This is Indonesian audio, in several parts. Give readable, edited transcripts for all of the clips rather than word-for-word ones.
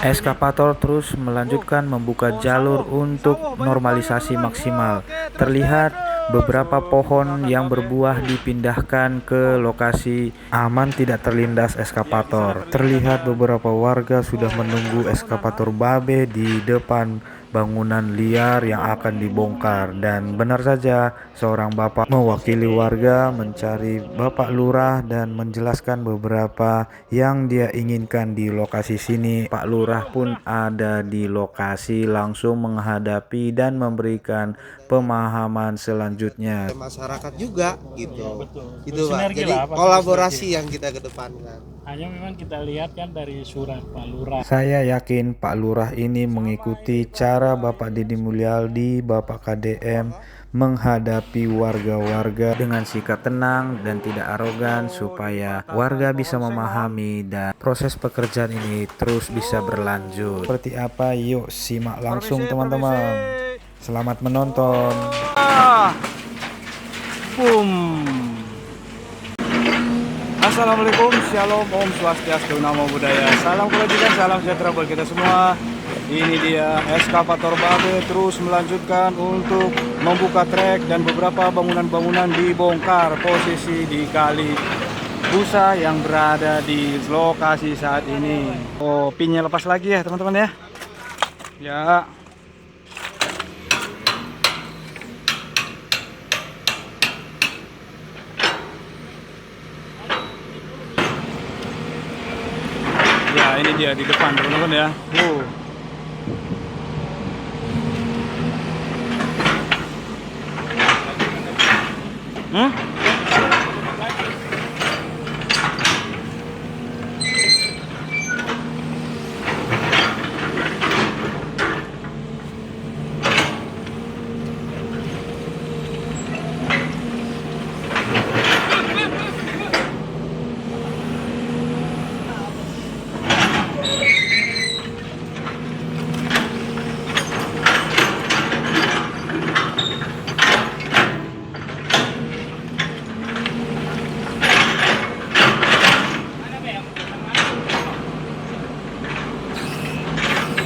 Eskavator terus melanjutkan membuka jalur untuk normalisasi maksimal. Terlihat beberapa pohon yang berbuah dipindahkan ke lokasi aman tidak terlindas eskavator. Terlihat beberapa warga sudah menunggu eskavator Babe di depan bangunan liar yang akan dibongkar, dan benar saja seorang bapak mewakili warga mencari Bapak Lurah dan menjelaskan beberapa yang dia inginkan di lokasi sini. Pak Lurah pun ada di lokasi, langsung menghadapi dan memberikan pemahaman selanjutnya. Masyarakat juga gitu. Betul. Itu Pak. Bersinergi Jadi lah, Pak, kolaborasi bersinergi. yang kita kedepankan. Hanya memang kita lihat kan dari surat Pak Lurah. Saya yakin Pak Lurah ini mengikuti cara Bapak Deddy Mulyadi, Bapak KDM, menghadapi warga-warga dengan sikap tenang dan tidak arogan, supaya warga bisa memahami dan proses pekerjaan ini terus bisa berlanjut. Seperti apa? Yuk simak langsung teman-teman. Selamat menonton. Boom. Assalamualaikum, shalom, om swastiastu, namo buddhaya, salam kebajikan, salam sejahtera buat kita semua. Ini dia eskavator Babe terus melanjutkan untuk membuka trek dan beberapa bangunan-bangunan dibongkar. Posisi di kali busa yang berada di lokasi saat ini. Oh, pinnya lepas lagi ya teman-teman ya. Ya. Ya, ini dia di depan teman-teman ya.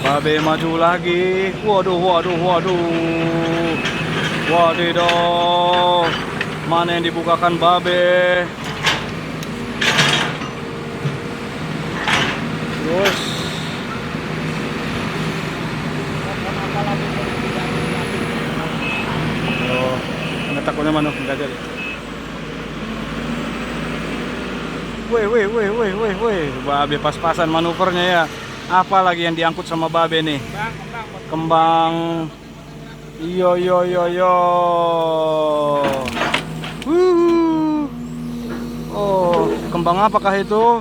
Babe maju lagi. Waduh, waduh, waduh. Wadidaw. Mana yang dibukakan Babe? Terus. Oh, takutnya mana? Enggak jadi. Weh. Babe pas-pasan manuvernya ya. Apa lagi yang diangkut sama Babe nih? Kembang. Yo. Oh, kembang apakah itu?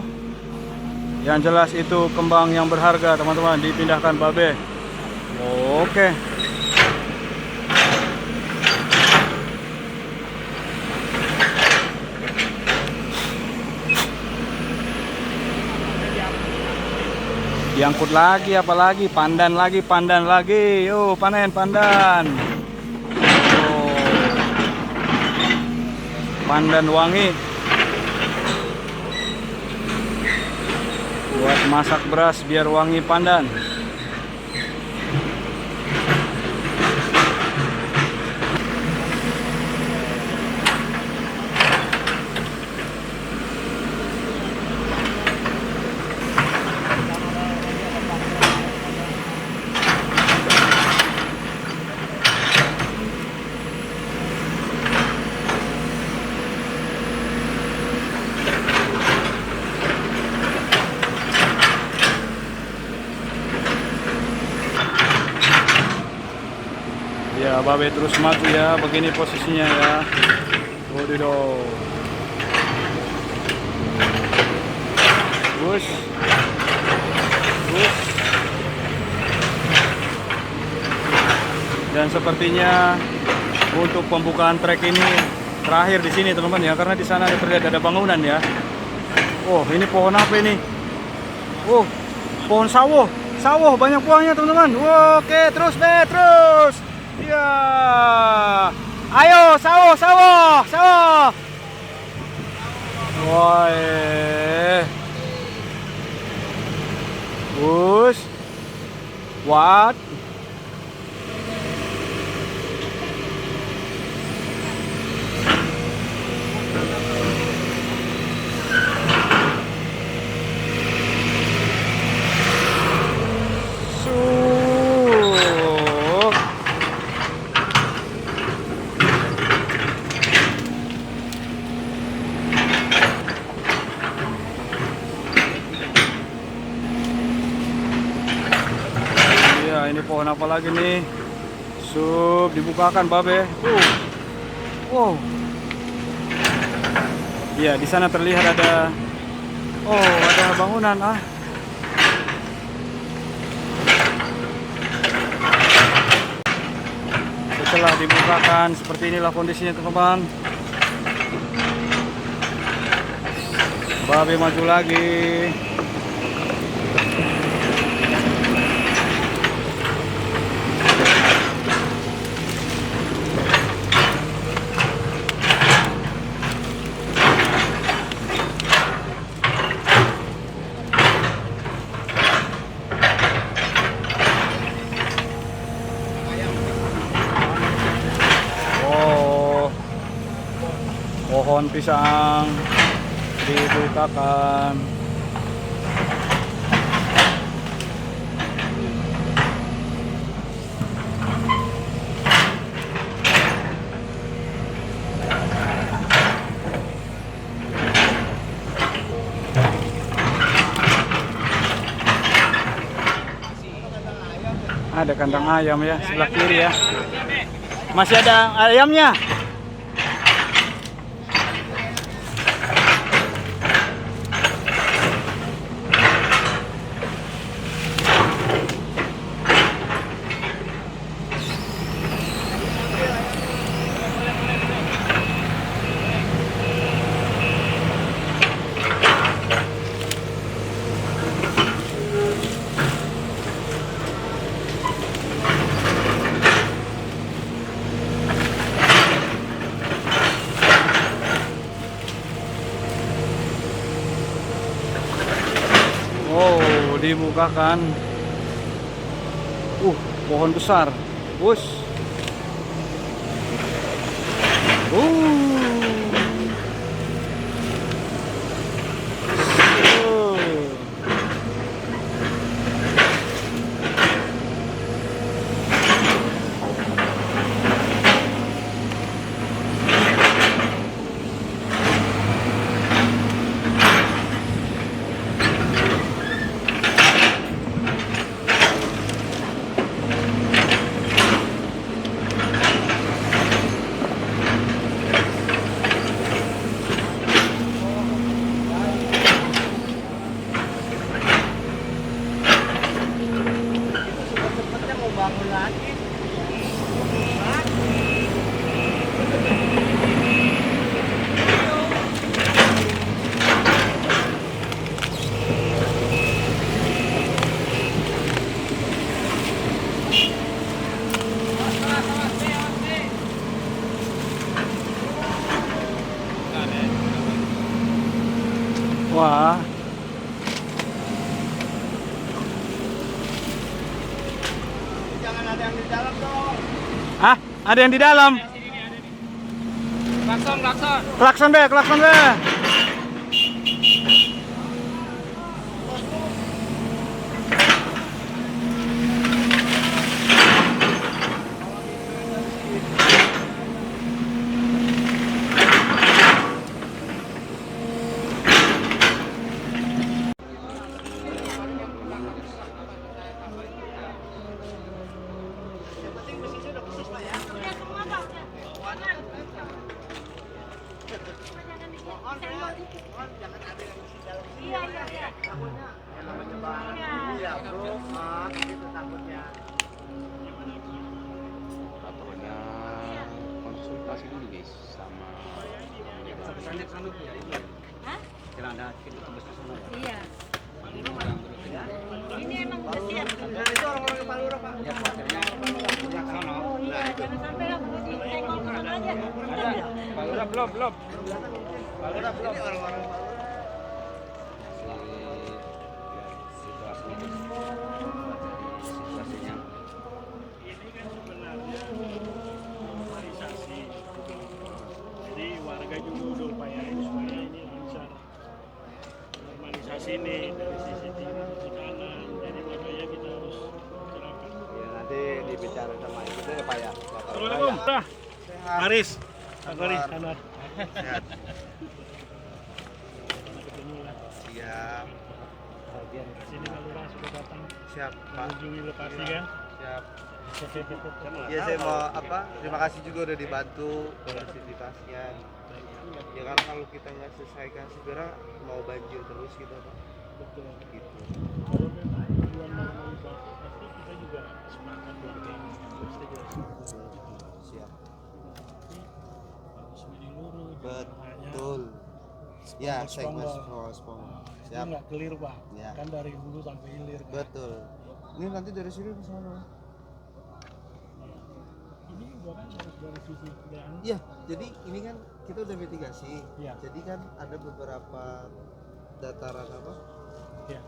Yang jelas itu kembang yang berharga, teman-teman, dipindahkan Babe. Oke. Diangkut lagi, apalagi pandan lagi. Yo, panen pandan. Oh. Pandan wangi. Buat masak beras biar wangi pandan. Ya, Babe terus maju ya, begini posisinya ya. Waduh. Bus. Dan sepertinya untuk pembukaan trek ini terakhir di sini teman-teman ya, karena di sana terlihat ada bangunan ya. Oh, ini pohon apa ini? Oh, pohon sawo. Sawo banyak buahnya teman-teman. Oke, terus deh, terus. Ya, ayo sawo. Woi, Us. What? Ini pohon apa lagi nih? Sup, dibukakan babe. Wow. Iya, di sana terlihat ada. Oh, ada bangunan ah. Setelah dibukakan, seperti inilah kondisinya teman-teman. Babe maju lagi. Pohon pisang dibukakan. Ada kandang ayam ya, sebelah kiri ya. Masih ada ayamnya. Oh, dibukakan. Pohon besar. Bus. Wah. Jangan ada yang di dalam dong. Ah, ada yang di dalam. Klakson, klakson. Klakson be, klakson be. Konsultasi dulu guys sama Iya. Ini emang udah siap. Itu orang-orang kepala lurah, Pak. Oh iya, jangan sampai lah di senggol ke sana aja. Belum. Ini orang-orang situasi bicara sama itu ya Pak ya. Assalamualaikum. Dah. Aris. Aris Anwar. Sehat. Ketemu lah. Siap. Sini Pak Lurah sudah datang Siap Pak. mengunjungi lokasi kan. Siap. Iya saya mau terima kasih juga udah dibantu konektivitasnya. Ya kan kalau kita nggak selesaikan segera mau banjir terus gitu Pak. Betul. Gitu. Kalau memang tujuan normalisasi pasti kita juga semangat warga ini setuju. Siap. Tapi harus menyeluruh. Betul. Ya, segmen spong. Ini Siap. nggak clear Pak. Ya. Kan dari hulu sampai hilir kan. Betul. Ini nanti dari sini ke sana. Ini juga kan harus dari sisi kendaraan. Iya, jadi ini kan kita udah mitigasi. Iya. Jadi kan ada beberapa dataran Ya.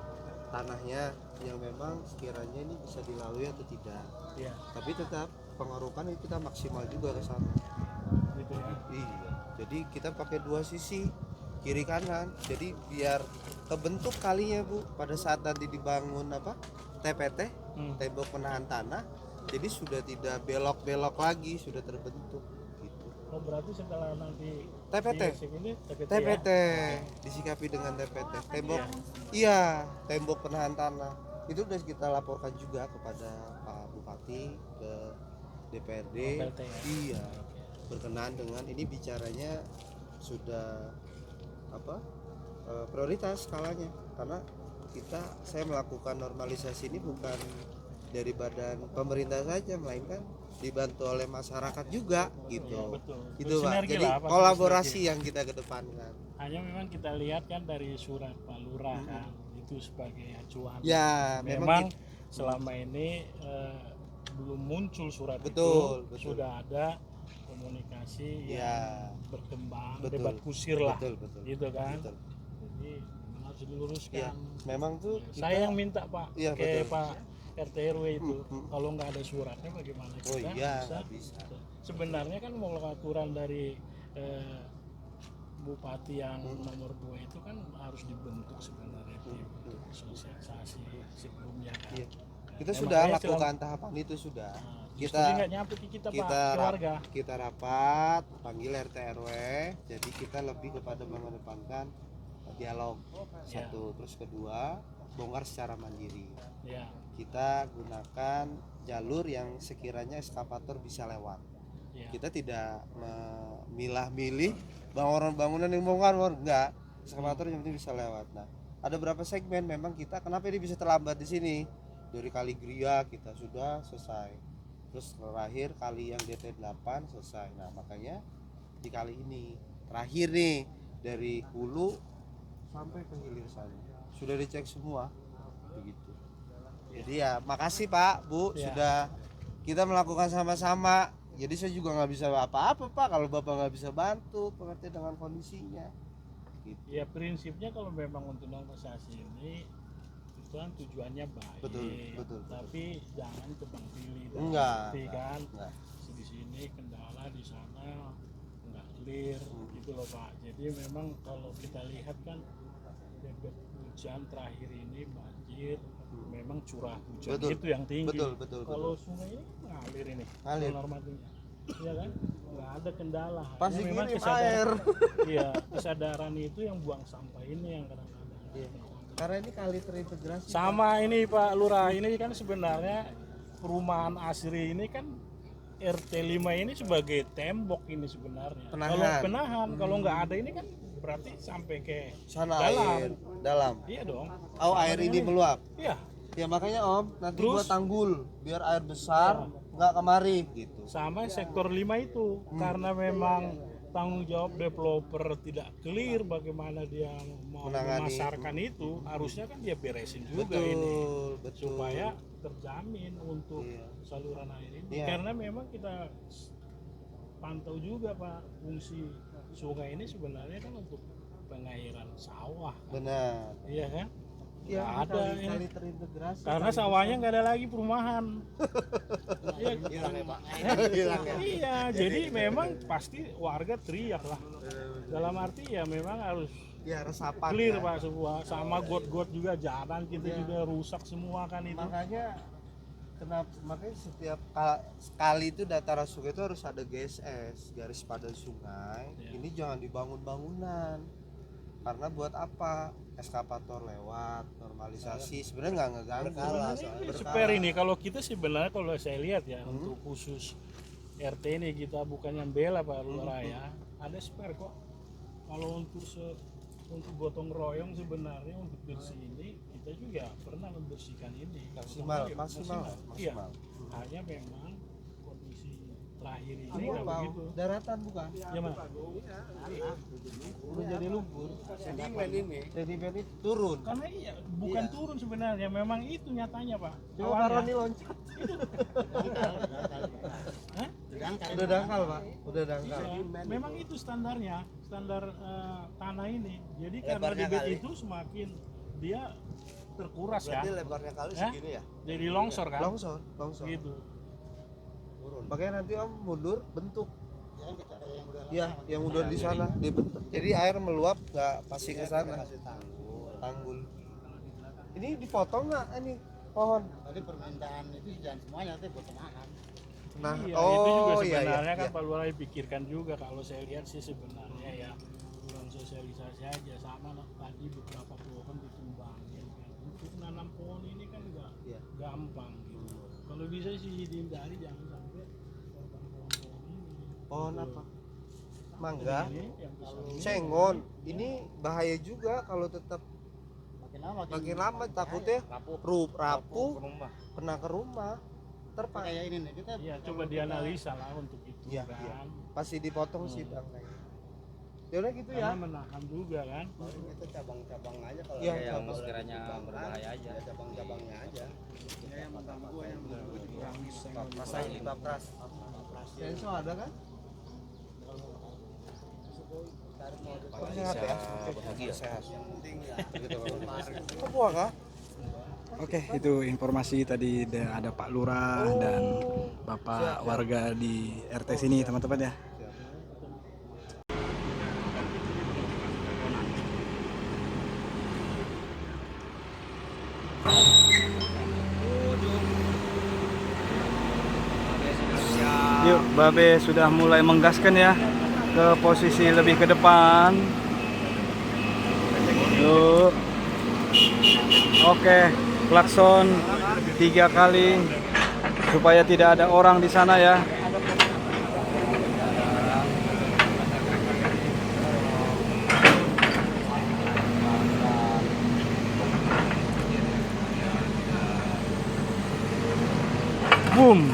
tanahnya yang memang sekiranya ini bisa dilalui atau tidak. Iya. Tapi tetap pengerukan itu kita maksimal juga ke sana. Gitu ya. Iya. Jadi kita pakai dua sisi kiri kanan. Jadi biar kebentuk kalinya Bu pada saat nanti dibangun TPT, tembok penahan tanah. Jadi sudah tidak belok-belok lagi, sudah terbentuk gitu. Oh berarti setelah nanti TPT. ini TPT, TPT ya? disikapi dengan TPT. Tembok iya, tembok penahan tanah. Itu sudah kita laporkan juga kepada Pak Bupati ke DPRD. PLT ya? Iya. Berkenaan dengan ini bicaranya sudah prioritas skalanya karena saya melakukan normalisasi ini bukan dari badan pemerintah saja melainkan dibantu oleh masyarakat juga gitu. Iya, betul. Itu Pak. Bersinergi Jadi lah, pasti kolaborasi yang kita kedepankan. Hanya memang kita lihat kan dari surat Pak Lurah kan itu sebagai acuan. Ya, memang selama ini belum muncul surat Betul, itu betul. sudah ada komunikasi Ya. yang berkembang, Betul. debat kusir lah, Betul. gitu kan. Betul. Jadi harus diluruskan. Ya, memang tuh Saya yang minta Pak, Iya, ke betul. Pak RT RW itu, kalau nggak ada suratnya bagaimana Oh kita iya, nggak bisa. Sebenarnya kan mau aturan dari Bupati yang nomor 2 itu kan harus dibentuk sebenarnya untuk sosialisasi sebelumnya kan. Iya. Kita Ya, sudah makanya lakukan tahapan itu sudah. justru nggak nyampe ke kita Pak, ke warga. Kita rapat, panggil RT RW. Jadi kita lebih kepada mengedepankan dialog Ya. satu, terus kedua bongkar secara mandiri. Ya, Kita gunakan jalur yang sekiranya eskavator bisa lewat. ya. Kita tidak memilah-milih bangunan yang bongkar enggak. Eskavator yang penting bisa lewat. Nah, ada berapa segmen memang kita kenapa ini bisa terlambat di sini? Dari kali Gria kita sudah selesai. Terus terakhir kali yang DT8 selesai. Nah, makanya di kali ini terakhir nih dari hulu sampai ke hilir sana. Sudah dicek semua begitu. Jadi ya makasih Pak, Bu, Ya. sudah kita melakukan sama-sama. Jadi saya juga nggak bisa apa-apa Pak kalau Bapak nggak bisa bantu pengertian dengan kondisinya. Gitu. Ya prinsipnya kalau memang untuk normalisasi ini itu kan tujuannya baik, Betul. tapi jangan tebang pilih dan Enggak, bukti kan. enggak. Di sini kendala, di sana nggak clear gitu loh Pak. Jadi memang kalau kita lihat kan debit hujan terakhir ini banjir, memang curah hujan Betul. itu yang tinggi. Betul. Kalau sungai ini ngalir ini, Ngalir. normatifnya, iya kan, nggak ada kendala. Pasti Hanya memang kirim kesadaran, air. iya kesadaran itu yang buang sampah ini yang kadang-kadang. Iya. Karena ini kali terintegrasi. Sama ini Pak Lurah, ini kan sebenarnya perumahan Asri ini kan RT 5 ini sebagai tembok ini sebenarnya. Penahan. Kalau penahan, kalau nggak ada ini kan berarti sampai ke Sana dalam. air dalam. Iya dong. Oh, air ini meluap. Iya, Ya makanya Om, nanti Terus? gua tanggul biar air besar nggak kemari gitu. sama sektor 5 itu karena memang tanggung jawab developer tidak clear bagaimana dia mau Menangani. memasarkan itu, harusnya kan dia beresin juga ini Betul. supaya terjamin untuk Iya. saluran air ini. Iya. Karena memang kita pantau juga Pak, fungsi sungai ini sebenarnya kan untuk pengairan sawah kan? Benar. Iya kan? Iya, Nggak ada ini. kali terintegrasi. Karena sawahnya nggak ada lagi perumahan. Iya, hilang ya Pak. iya, jadi memang pasti warga teriak lah. Dalam arti ya memang harus Ya resapan. clear ya. Pak semua, sama got-got juga jalan kita juga rusak semua kan itu. Makanya Kenapa? Makanya setiap sekali itu dataran sungai itu harus ada GSS, garis padan sungai. Ya. Ini jangan dibangun bangunan. Karena buat apa? Eskavator lewat, normalisasi. Sebenarnya nggak ngeganggu. Ini spare ini kalau kita sebenarnya kalau saya lihat ya untuk khusus RT ini kita bukan yang bela Pak Lurah ya. Ada spare kok. Kalau untuk gotong royong sebenarnya untuk bersih ini kita juga pernah membersihkan ini. Maksimal. Iya. Hanya memang kondisi terakhir ini Ini nggak apa? begitu. Daratan bukan? Ya Mas. Udah jadi lumpur. Sedimen ini turun. Karena iya bukan turun sebenarnya, memang itu nyatanya Pak. Coba Awalnya. Karoni loncat. Hah? Udah dangkal Pak. Udah dangkal. Iya, memang itu standarnya, standar tanah ini. Jadi karena debit itu semakin dia terkuras kan. lebarnya kali Hah? ya? Jadi longsor kan. Longsor. Gitu. Makanya nanti Om mundur bentuk. Ya, yang udah di sana dibentuk. Jadi air meluap nggak pasti ke sana. Tanggul. Ini dipotong nggak ini pohon? Tadi permintaan itu jangan semuanya, tapi potongan. Nah, Iya, itu juga iya, sebenarnya kan iya. Pak Lurah pikirkan juga kalau saya lihat sih sebenarnya ya kurang sosialisasi aja sama tadi beberapa pohon ditumbangin kan. Untuk nanam pohon ini kan nggak Iya. gampang gitu. Kalau bisa sih dihindari jangan sampai korban pohon-pohon ini. Pohon Gitu. apa? Mangga, Ini yang besar ini. sengon. Ini bahaya juga kalau tetap makin lama takutnya rapuh, kena ke rumah. Ntar Pak, Kayak ini nih, kita Iya, coba dianalisa lah untuk itu Iya, kan. iya. pasti dipotong sih bang. Ya udah gitu Karena ya. menahan juga kan. itu cabang-cabang aja kalau Iya, yang cabang. sekiranya berbahaya aja. Cabang-cabangnya aja. Masanya di Bapras. Senso ada kan? Sehat ya? Bahagia. Sehat. Kok buah kah? Oke, itu informasi tadi ada Pak Lurah dan Bapak warga di RT sini teman-teman ya. Yuk, Babe sudah mulai menggaskan ya ke posisi lebih ke depan. Yuk. Oke, klakson 3 kali supaya tidak ada orang di sana ya. Boom.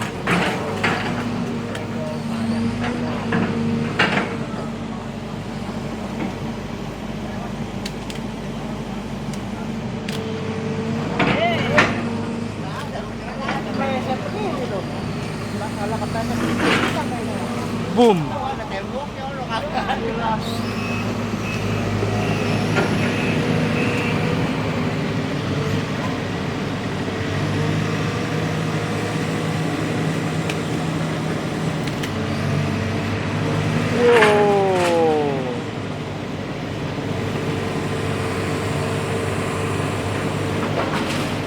Boom.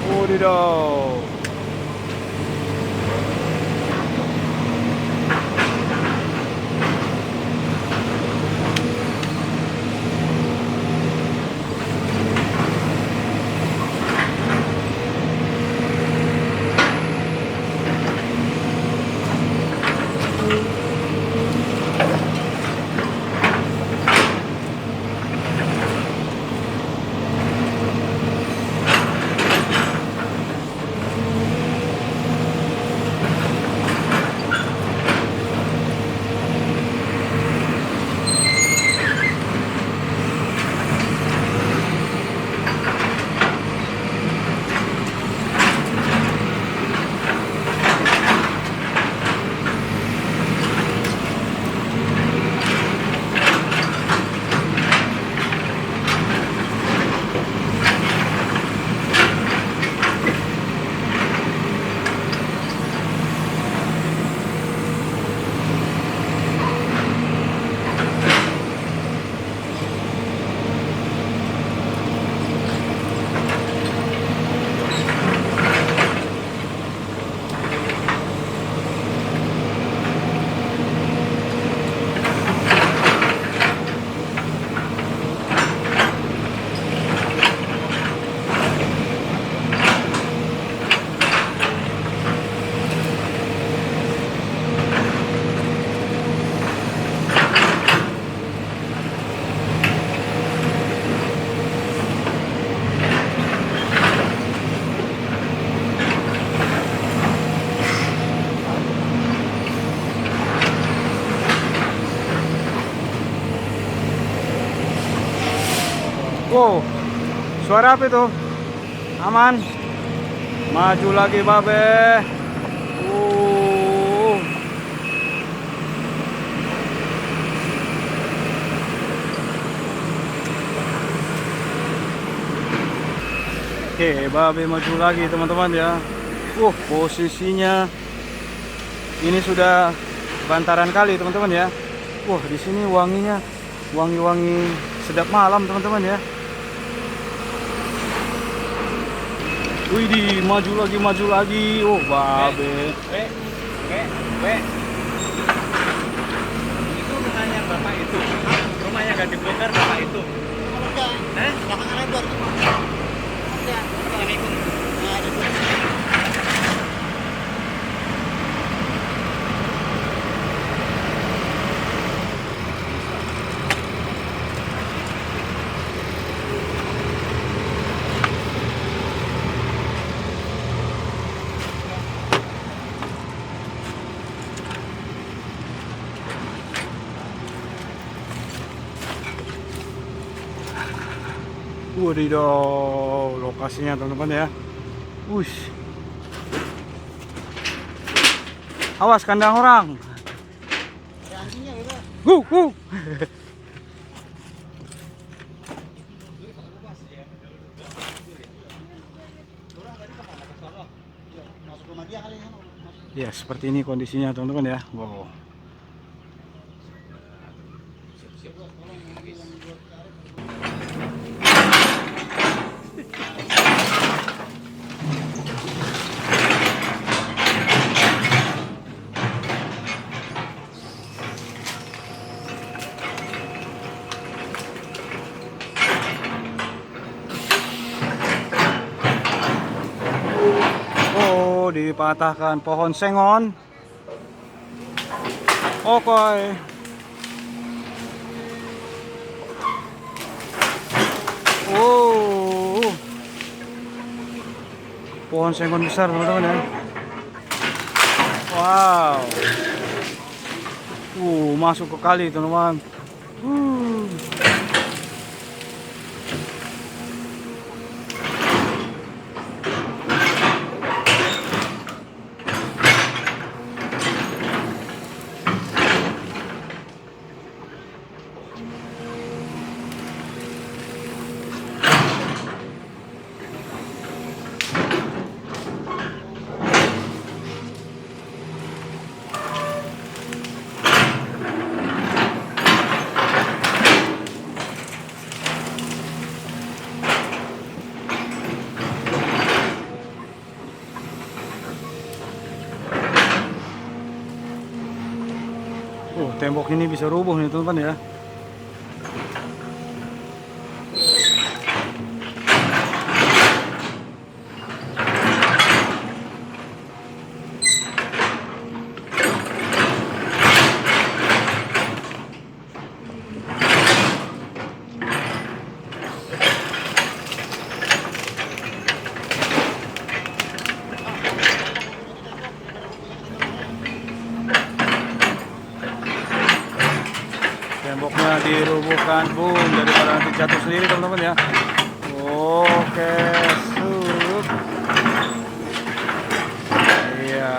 Wadidaw. Wow, suara apa itu? Aman. Maju lagi babe. Oke, babe maju lagi teman-teman ya. Posisinya ini sudah bantaran kali teman-teman ya. Di sini wanginya wangi-wangi sedap malam teman-teman ya. Widih, maju lagi. Babe. Itu rumahnya bapak itu. Rumahnya gak dibongkar bapak itu. Enggak. Belakangnya lebar tuh. Enggak. Ini pun. Nah, ada dua. Wadidaw, lokasinya teman-teman ya. Wush. Awas kandang orang. Ada anjingnya gitu. Masuk rumah dia kali ya. Ya, seperti ini kondisinya teman-teman ya. Wow. Dipatahkan pohon sengon. Oke. Pohon sengon besar teman-teman ya. Wow. Masuk ke kali teman-teman. Tembok ini bisa rubuh nih teman-teman ya. Temboknya dirubuhkan, boom, daripada nanti jatuh sendiri teman-teman ya. Oke, iya.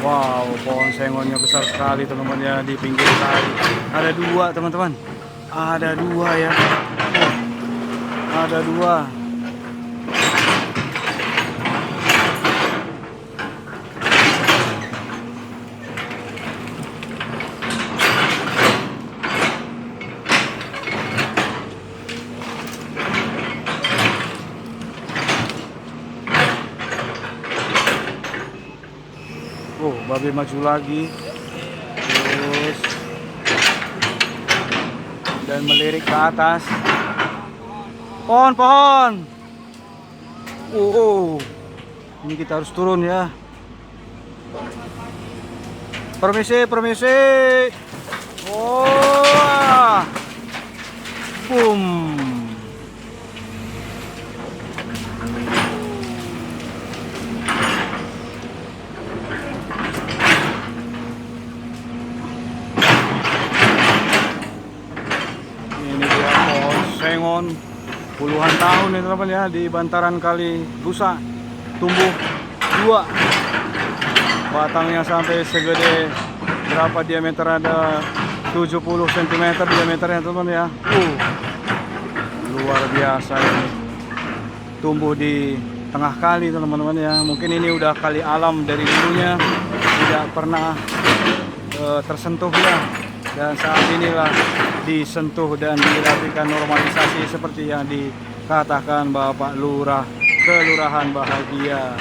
Wow, pohon sengonnya besar sekali teman-teman ya di pinggir kali. Ada dua teman-teman. Ada dua ya. Ada dua. Babe maju lagi terus dan melirik ke atas pohon. Ini kita harus turun ya. Permisi. Boom. pohon puluhan tahun ya teman-teman ya, di bantaran kali Busa tumbuh 2, batangnya sampai segede berapa, diameter ada 70 cm diameternya teman-teman ya. Luar biasa ini, tumbuh di tengah kali teman-teman ya. Mungkin ini udah kali alam dari dulunya, tidak pernah tersentuh ya, dan saat inilah disentuh dan dilakukan normalisasi seperti yang dikatakan Bapak Lurah Kelurahan Bahagia.